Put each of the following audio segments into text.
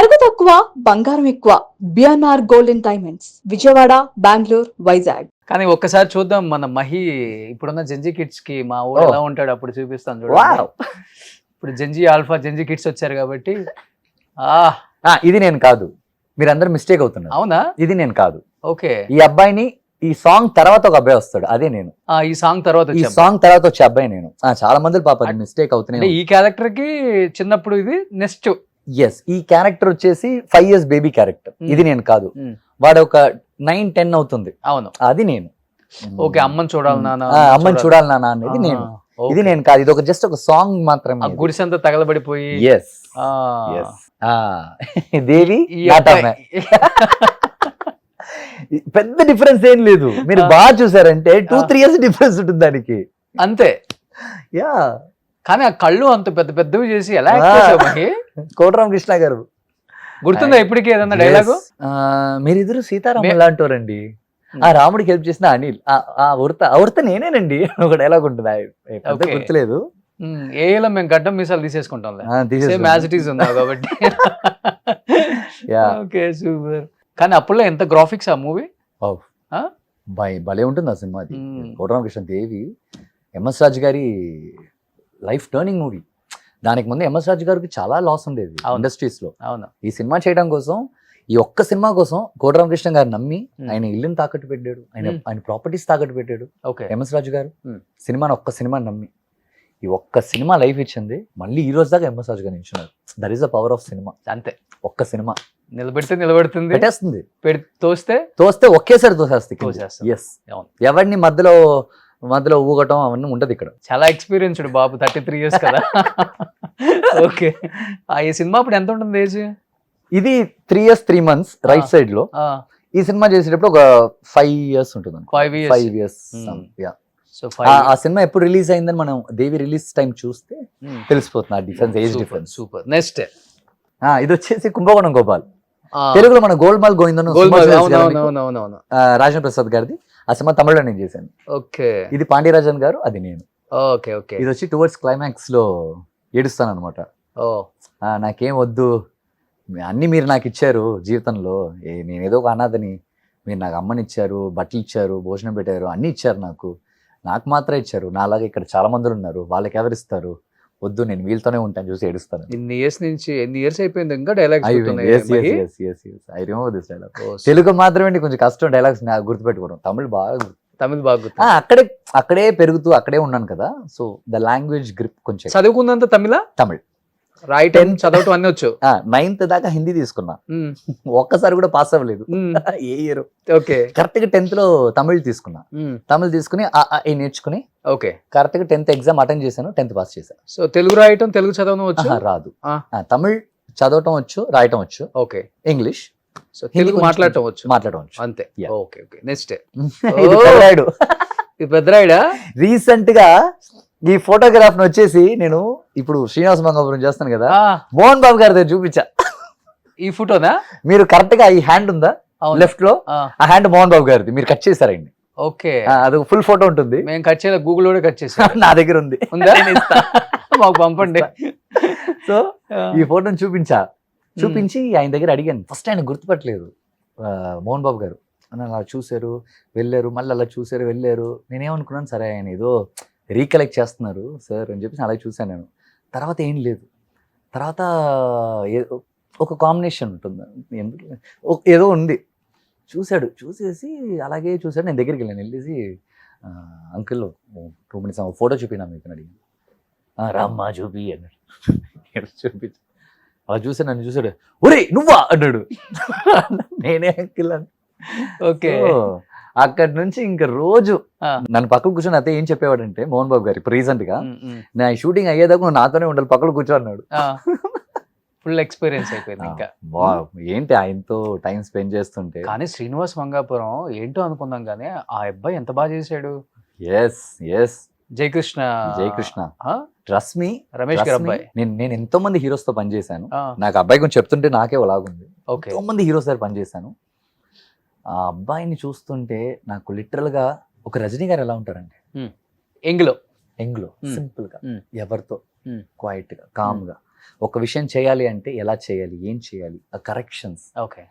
తరుగు తక్కువ బంగారం ఎక్కువ. BNR golden diamonds, Vijayawada, Bengaluru, Vizag. కానీ ఒక్కసారి చూద్దాం మన మహి ఇప్పుడున్న జెంజీ కిడ్స్ కి మా ఊరు ఎలా ఉంటాడు అప్పుడు చూపిస్తాను చూడండి. వావ్. ఇప్పుడు జెంజీ ఆల్ఫా జెంజీ కిడ్స్ వచ్చారు కాబట్టి ఇది నేను కాదు, మీరందరూ మిస్టేక్ అవుతున్నారు. అవునా? ఇది నేను కాదు. ఓకే, ఈ అబ్బాయిని ఈ సాంగ్ తర్వాత ఒక అబ్బాయి వస్తాడు, అదే నేను. ఈ సాంగ్ తర్వాత ఈ వచ్చే సాంగ్ తర్వాత వచ్చే అబ్బాయి నేను. చాలా మంది పాప మిస్టేక్ అంటే అవుతున్నాయి. ఈ క్యారెక్టర్ కి చిన్నప్పుడు ఇది నెక్స్ట్. ఎస్, ఈ క్యారెక్టర్ వచ్చేసి 5 years బేబీ క్యారెక్టర్. ఇది నేను కాదు. వాడు ఒక 9-10 అవుతుంది, అవును. అది నేను. ఓకే, అమ్మని చూడాలి నాన్న, అమ్మని చూడాలి నాన్న అనేది నేను. ఇది నేను కాదు, ఇది ఒక జస్ట్ ఒక సాంగ్ మాత్రమే. గుడిసంతా తగలబడిపోయి ఎస్ దేవి నాటమ్మ. పెద్ద డిఫరెన్స్ ఏం లేదు, మీరు బాగా చూసారంటే 2-3 years డిఫరెన్స్ ఉంటుంది దానికి, అంతే. యా. కానీ ఆ కళ్ళు అంత పెద్ద పెద్దవి చేసి ఎలా యాక్ట్ చేసావు మహి? కోటరామకృష్ణ గారు గుర్తుందా ఇప్పటికీ ఏదన్నా డైలాగు? మీరిద్దరు సీతారామ లాంటోరండి. ఆ రాముడికి హెల్ప్ చేసిన అనిల్, ఉడత నేనేనండి ఒక డైలాగ్ ఉంటుంది, గుర్తులేదు. ఏలో మేము గడ్డం మీసాలు తీసేసుకుంటాం ఉంది కాబట్టి. Okay, super. కానీ అప్పుడులో ఎంత గ్రాఫిక్స్ ఆ మూవీ, భలే ఉంటుంది ఆ సినిమా. కోటరామకృష్ణ దేవి ఎంఎస్ రాజు గారి లైఫ్ టర్నింగ్ మూవీ. దానికి ముందు ఎంఎస్ రాజు గారికి చాలా లాస్ ఉండేది ఇండస్ట్రీస్ లో. అవును. ఈ సినిమా చేయడం కోసం, ఈ ఒక్క సినిమా కోసం కోటరామకృష్ణ గారు నమ్మి ఆయన ఇల్లుని తాకట్టు పెట్టాడు, ఆయన ప్రాపర్టీస్ తాకట్టు పెట్టాడు. ఎంఎస్ రాజు గారు సినిమాని ఒక్క సినిమా నమ్మి ఈ ఒక్క సినిమా లైఫ్ ఇచ్చింది. మళ్ళీ ఈ రోజు దాకా ఎంఎస్ రాజు గారు నిల్చున్నారు. That is the power of cinema. అంతే, ఒక్క సినిమా నిలబెడుతుంది, పెట్టేస్తుంది, తోస్తే ఒకేసారి తోసేస్తుంది. ఎస్, ఎవరిని మధ్యలో ఊగటం అవన్నీ ఉండదు ఇక్కడ. చాలా ఎక్స్పీరియన్స్డ్ బాబు, 33 years కదా. ఓకే, ఈ సినిమా అప్పుడు ఎంత ఉంటుంది ఏజ్? ఇది 3 years 3 months రైట్ సైడ్ లో. ఈ సినిమా చేసేటప్పుడు ఒక 5 years ఉంటుంది. 5 years. ఆ సినిమా ఎప్పుడు రిలీజ్ అయిందని మనం దేవి రిలీజ్ టైం చూస్తే తెలిసిపోతుంది ఆ difference, age difference. Super. Next ఇది వచ్చేసి కుంభకోణం గోపాల్. తెలుగులో మన గోల్మాల్ గోవిందను రాజేంద్ర ప్రసాద్ గారిది. ఆ సినిమా తమిళలో నేను చేశాను. ఓకే, ఇది పాండ్యరాజన్ గారు, అది నేను. Okay okay. ఇది వచ్చి టువర్డ్స్ క్లైమాక్స్ లో ఏడుస్తాను అనమాట. నాకేం వద్దు, అన్ని మీరు నాకు ఇచ్చారు జీవితంలో, నేను ఏదో ఒక అనాథని, మీరు నాకు అమ్మని ఇచ్చారు, బట్టలు ఇచ్చారు, భోజనం పెట్టారు, అన్ని ఇచ్చారు, నాకు మాత్రం ఇచ్చారు. నాలాగా ఇక్కడ చాలా మంది ఉన్నారు, వాళ్ళకి ఎవరిస్తారు, వద్దు నేను వీళ్ళతోనే ఉంటాను, చూసి ఏడుస్తాను. ఎన్ని ఇయర్స్ అయిపోయింది ఇంకా డైలాగ్స్? తెలుగు మాత్రమే కొంచెం కష్టం డైలాగ్స్ గుర్తుపెట్టుకోవడం. తమిళ్ బాగా అక్కడే పెరుగుతూ అక్కడే ఉన్నాను కదా, సో ద లాంగ్వేజ్ గ్రిప్ కొంచెం. చదువుకుందంత తమిళ్ రాయటం చదవటం అన్ని వచ్చు. 9th దాకా హిందీ తీసుకున్నా, ఒక్కసారి కూడా పాస్ అవ్వలేదు. ఏ ఇయర్? ఓకే, కరెక్ట్ గా 10th లో తమిళ్ తీసుకున్నా. తమిళ్ తీసుకుని నేర్చుకుని ఓకే కరెక్ట్ గా 10th ఎగ్జామ్ అటెండ్ చేశాను, 10th పాస్ చేశాను. సో తెలుగు రాయటం, తెలుగు చదవడం వచ్చు? రాదు. తమిళ్ చదవటం వచ్చు, రాయటం వచ్చు. ఓకే, ఇంగ్లీష్, సో తెలుగు మాట్లాడటం వచ్చు అంతే. Okay okay. నెక్స్ట్ పెద్దరాయుడా. రీసెంట్ గా ఈ ఫోటోగ్రాఫ్ వచ్చేసి నేను ఇప్పుడు శ్రీనివాస మంగాపురం చేస్తాను కదా, మోహన్ బాబు గారి దగ్గర చూపించా. ఈ ఫోటోనా? మీరు కరెక్ట్ గా ఈ హ్యాండ్ ఉందా లెఫ్ట్ లో, ఆ హ్యాండ్ మోహన్ బాబు గారిది, మీరు కట్ చేశారండి. ఓకే, అది ఫుల్ ఫోటో ఉంటుంది. మేము కట్ చేయలేదు, గూగుల్ లో కట్ చేసాం. నా దగ్గర ఉంది, మాకు పంపండి. సో ఈ ఫోటోని చూపించి ఆయన దగ్గర అడిగాను. ఫస్ట్ ఆయన గుర్తుపట్టలేదు మోహన్ బాబు గారు. అలా చూశారు, వెళ్ళారు, మళ్ళీ అలా చూశారు, వెళ్ళారు. నేనేమనుకున్నాను, సరే ఆయన ఏదో రీకలెక్ట్ చేస్తున్నారు సార్ అని చెప్పేసి అలాగే చూశాను నేను. తర్వాత ఏం లేదు, తర్వాత ఒక కాంబినేషన్ ఉంటుంది, ఏదో ఉంది. చూసేసి అలాగే చూశాడు. నేను దగ్గరికి వెళ్ళేసి అంకుల్ 2 minutes ఫోటో చూపినా మీకు అడిగి, రామ్మా చూపి అన్నాడు. చూపించి అలా చూసాడు, నన్ను చూసాడు, ఒరే నువ్వా అన్నాడు. నేనే అంకుల్ అని. ఓకే, అక్కడి నుంచి ఇంకా రోజు నన్ను పక్కన కూర్చొని అయితే ఏం చెప్పేవాడంటే మోహన్ బాబు గారు ఇప్పుడు రీసెంట్ గా, నా షూటింగ్ అయ్యేదాకా నువ్వు నాతోనే ఉండాలి, పక్కన కూర్చో అన్నాడు. ఫుల్ ఎక్స్పీరియన్స్ అయిపోయింది ఇంకా. ఏంటి ఆయనతో టైం స్పెండ్ చేస్తుంటే. కానీ శ్రీనివాస్ మంగాపురం ఏంటో అనుకుందాం కానీ ఆ అబ్బాయి ఎంత బాగా చేశాడు. Yes Jayakrishna trust me, Ramesh గారు అబ్బాయి. నేను ఎంతో మంది హీరోస్ తో పనిచేశాను. నాకు అబ్బాయి గురించి చెప్తుంటే నాకే అలాగుంది. ఎంతో మంది హీరోస్ దగ్గర పనిచేశాను. ఆ అబ్బాయిని చూస్తుంటే నాకు లిటరల్ గా ఒక రజనీ గారు ఎలా ఉంటారంటే, ఎంగ్లో సింపుల్ గా, ఎవరితో క్వైట్ గా, కామ్ గా, ఒక విషయం చేయాలి అంటే ఎలా చేయాలి, ఏం చేయాలి, ఆ కరెక్షన్స్. ఓకే.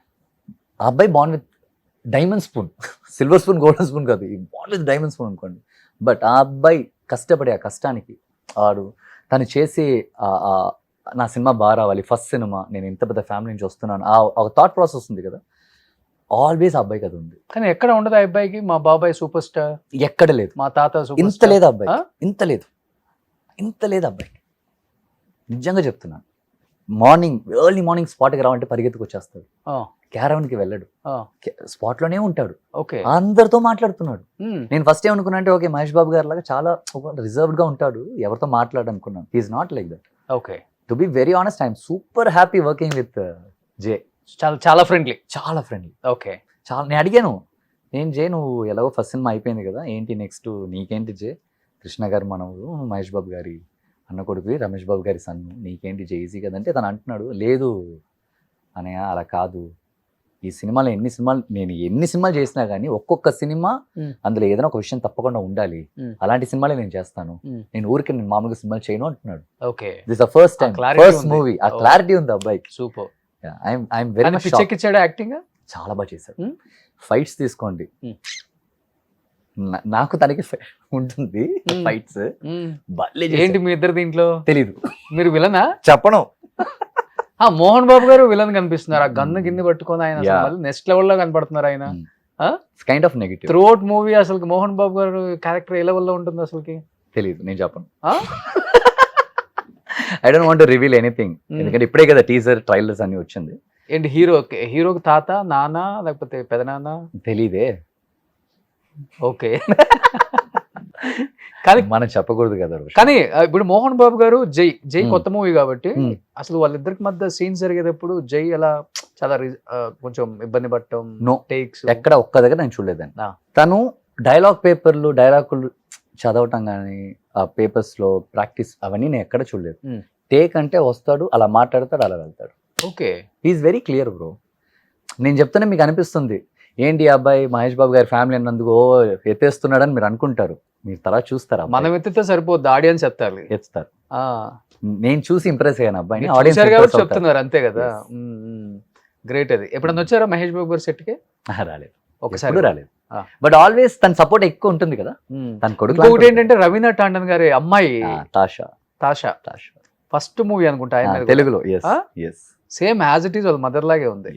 ఆ అబ్బాయి born with diamond spoon, silver spoon, golden spoon కాదు, ఈ బాన్ విత్ డైమండ్ స్పూన్ అనుకోండి. బట్ ఆ అబ్బాయి కష్టపడే ఆ కష్టానికి ఆడు తను చేసే నా సినిమా బాగా రావాలి, ఫస్ట్ సినిమా, నేను ఇంత పెద్ద ఫ్యామిలీ నుంచి వస్తున్నాను, ఆ థాట్ ప్రాసెస్ ఉంది కదా, ఆల్వేస్ ఆ అబ్బాయికి అది ఉంది. కానీ ఎక్కడ ఉండదు ఆ అబ్బాయికి, మా బాబాయ్ సూపర్ స్టార్, ఎక్కడ లేదు, మా తాత సూపర్ ఇంత స్టార్. లేదు అబ్బాయి, ఆ? ఇంత లేదు అబ్బాయికి, నిజంగా చెప్తున్నాను. మార్నింగ్ ఎర్లీ మార్నింగ్ స్పాట్కి రావంటే పరిగెత్తుకు వచ్చేస్తాడు, ఆ, క్యారవన్కి వెళ్ళడు, ఆ, స్పాట్లోనే ఉంటాడు, ఓకే. అందరితో మాట్లాడుతున్నాడు. ఉమ్, నేను ఫస్ట్ ఏమనుకున్నా అంటే ఓకే మహేష్ బాబు గారు లాగా చాలా రిజర్వ్డ్ గా ఉంటాడు, ఎవరితో మాట్లాడు అనుకున్నాను. He's not like that. Okay. To be very honest, I'm super happy working with Jay. చాలా చాలా ఫ్రెండ్లీ. చాలా ఫ్రెండ్లీ. ఓకే. చాలా. నేను అడిగాను, నేను జే నువ్వు ఎలాగో ఫస్ట్ సినిమా అయిపోయింది కదా, ఏంటి నెక్స్ట్ నీకేంటి జే, కృష్ణ గారు మనవు, మహేష్ బాబు గారి అన్న కొడుకు, రమేష్ బాబు గారి సన్ను, నీకేంటి జే ఈజీ కదంటే తను అంటున్నాడు, లేదు అనయ్య అలా కాదు, ఈ సినిమాలో నేను ఎన్ని సినిమాలు చేసినా కానీ ఒక్కొక్క సినిమా అందులో ఏదైనా ఒక విషయం తప్పకుండా ఉండాలి, అలాంటి సినిమాలే నేను చేస్తాను, నేను ఊరికి నేను మామూలుగా సినిమాలు చేయను అంటున్నాడు. Okay. This the first time, clarity first ఉంది. మూవీ, ఆ Oh. క్లారిటీ ఉంది అబ్బాయికి. Super. I'm very much shock. పిచ్చెక్కిచ్చాడు యాక్టింగ్. చాలా బాగా చేశాడు. Hmm? ఫైట్స్ తీసుకోండి, Hmm. నాకు తనకి ఉంటుంది Hmm. ఫైట్స్ భలే ఏంటి మీ ఇద్దరు దీంట్లో? తెలీదు, మీరు విలనా? చెప్పను. ఆ మోహన్ బాబు గారు విలన్ కనిపిస్తున్నారు, ఆ గన్ను కింద పట్టుకొని ఆయన Yeah. నెక్స్ట్ లెవెల్ లో కనపడుతున్నారు ఆయన. Kind of negative. Through out movie అసలు మోహన్ బాబు గారు క్యారెక్టర్ ఏ లెవెల్ లో ఉంటుంది అసలుకి? తెలీదు, నేను చెప్పను. I don't want to reveal anything, ఎందుకంటే ఇప్పుడే కదా టీజర్ ట్రైలర్స్ అన్ని వచ్చింది. ఏంటి హీరోకి తాత, నాన్న, లేకపోతే పెదనాన్న? తెలీదే. ఓకే. కానీ మనం చెప్పకూడదు కదా రోషన్. కానీ ఇప్పుడు మోహన్ బాబు గారు జై కొత్త మూవీ కాబట్టి Hmm. అసలు వాళ్ళిద్దరికి మధ్య సీన్స్ జరిగేటప్పుడు జై ఎలా చాలా కొంచెం ఇబ్బంది పడటం, No. టేక్స్ ఎక్కడ ఒక్క దగ్గర నేను చూడలేదండి. Ah. తను డైలాగులు చదవటం కానీ ఆ పేపర్స్ లో ప్రాక్టీస్ అవన్నీ నేను ఎక్కడ చూడలేదు. Hmm. టేక్ అంటే వస్తాడు, అలా మాట్లాడతాడు, అలా వెళ్తాడు. Okay. Is very clear bro. నేను చెప్తానే మీకు అనిపిస్తుంది ఏంటి ఈ అబ్బాయి మహేష్ బాబు గారి ఫ్యామిలీ అన్నందుకు ఎత్తేస్తున్నాడని మీరు అనుకుంటారు, మీరు తర్వాత చూస్తారా? మనం ఎత్తితే సరిపోద్ది, ఆడియన్స్ చెప్తారు. ఎత్తుతారు. నేను చూసి ఇంప్రెస్ అయ్యాను అబ్బాయిని, మీరు ఆడియన్స్ చూశారు కాబట్టి impress అవుతారు. చెప్తున్నారు అంతే కదా. Yes. గ్రేట్. అది ఎప్పుడన్నా వచ్చారా మహేష్ బాబు గారు సెట్ కి? రాలేదు, ఒకసారి ఎప్పుడూ రాలేదు. Ah. బట్ ఆల్వేస్ తన సపోర్ట్ ఎక్కువ ఉంటుంది కదా, తన కొడుకు ఇంకొకటి ఏంటంటే రవీనా టాండన్ గారి అమ్మాయి తాషా. తాషా ఫస్ట్ మూవీ అనుకుంటా ఆయన తెలుగులో. Ah? Same as it is వాళ్ళ మదర్ లాగే ఉంది.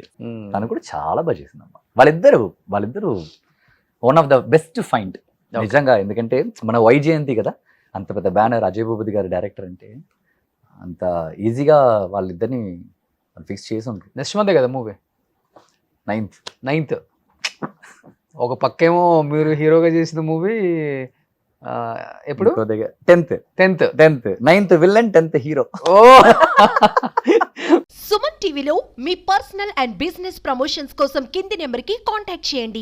తను కూడా చాలా బాగా చేసిందమ్మా. వాళ్ళిద్దరు one of the best find నిజంగా. ఎందుకంటే మన వైజయంతి కదా, అంత పెద్ద బ్యానర్, అజయ్ భూపతి గారి డైరెక్టర్ అంటే అంత ఈజీగా వాళ్ళిద్దరిని ఫిక్స్ చేసి ఉంటారు. నెక్స్ట్ మందే కదా మూవీ, 9th. ఒక పక్కేమో మీరు హీరోగా చేసిన మూవీ ఎప్పుడు? 10th. 9th villain, 10th hero. ఓ. సుమన్ టీవీలో మీ పర్సనల్ అండ్ బిజినెస్ ప్రమోషన్స్ కోసం కింది నెంబర్కి కాంటాక్ట్ చేయండి.